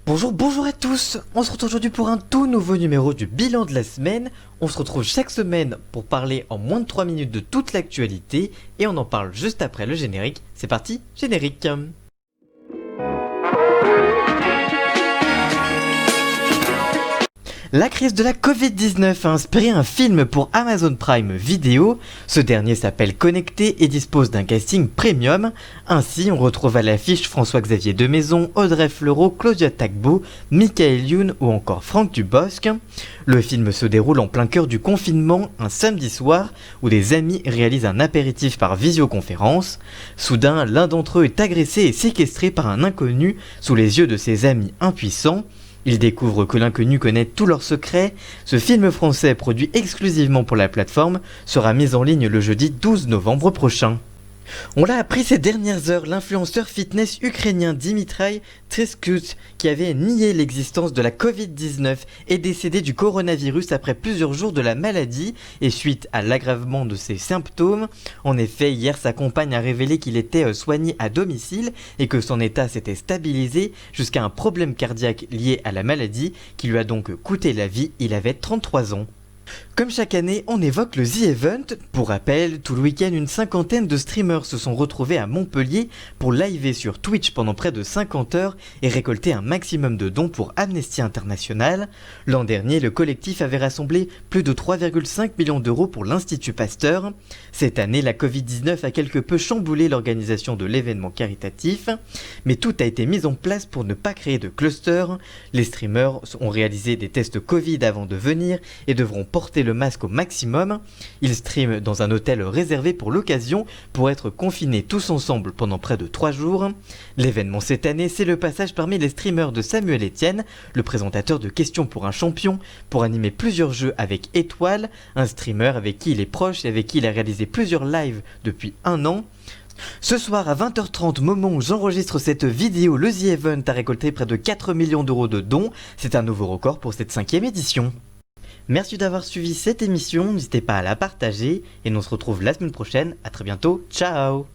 Bonjour à tous. On se retrouve aujourd'hui pour un tout nouveau numéro du bilan de la semaine. On se retrouve chaque semaine pour parler en moins de 3 minutes de toute l'actualité et on en parle juste après le générique. C'est parti, générique. La crise de la Covid-19 a inspiré un film pour Amazon Prime Video. Ce dernier s'appelle Connecté et dispose d'un casting premium. Ainsi, on retrouve à l'affiche François-Xavier Demaison, Audrey Fleurot, Claudia Tagbo, Michael Youn ou encore Franck Dubosc. Le film se déroule en plein cœur du confinement, un samedi soir, où des amis réalisent un apéritif par visioconférence. Soudain, l'un d'entre eux est agressé et séquestré par un inconnu sous les yeux de ses amis impuissants. Ils découvrent que l'inconnu connaît tous leurs secrets. Ce film français, produit exclusivement pour la plateforme, sera mis en ligne le jeudi 12 novembre prochain. On l'a appris ces dernières heures, l'influenceur fitness ukrainien Dmitry Treskut, qui avait nié l'existence de la Covid-19, est décédé du coronavirus après plusieurs jours de la maladie et suite à l'aggravement de ses symptômes. En effet, hier, sa compagne a révélé qu'il était soigné à domicile et que son état s'était stabilisé jusqu'à un problème cardiaque lié à la maladie qui lui a donc coûté la vie. Il avait 33 ans. Comme chaque année, on évoque le The Event. Pour rappel, tout le week-end, une cinquantaine de streamers se sont retrouvés à Montpellier pour liver sur Twitch pendant près de 50 heures et récolter un maximum de dons pour Amnesty International. L'an dernier, le collectif avait rassemblé plus de 3,5 millions d'euros pour l'Institut Pasteur. Cette année, la Covid-19 a quelque peu chamboulé l'organisation de l'événement caritatif, mais tout a été mis en place pour ne pas créer de cluster. Les streamers ont réalisé des tests Covid avant de venir et devront porter le masque au maximum. Ils streament dans un hôtel réservé pour l'occasion pour être confinés tous ensemble pendant près de 3 jours. L'événement cette année, c'est le passage parmi les streamers de Samuel Etienne, le présentateur de Questions pour un champion, pour animer plusieurs jeux avec Étoile, un streamer avec qui il est proche et avec qui il a réalisé plusieurs lives depuis 1 an. Ce soir à 20h30, moment où j'enregistre cette vidéo, le The Event a récolté près de 4 millions d'euros de dons. C'est un nouveau record pour cette 5e édition. Merci d'avoir suivi cette émission, n'hésitez pas à la partager et nous on se retrouve la semaine prochaine. À très bientôt, ciao.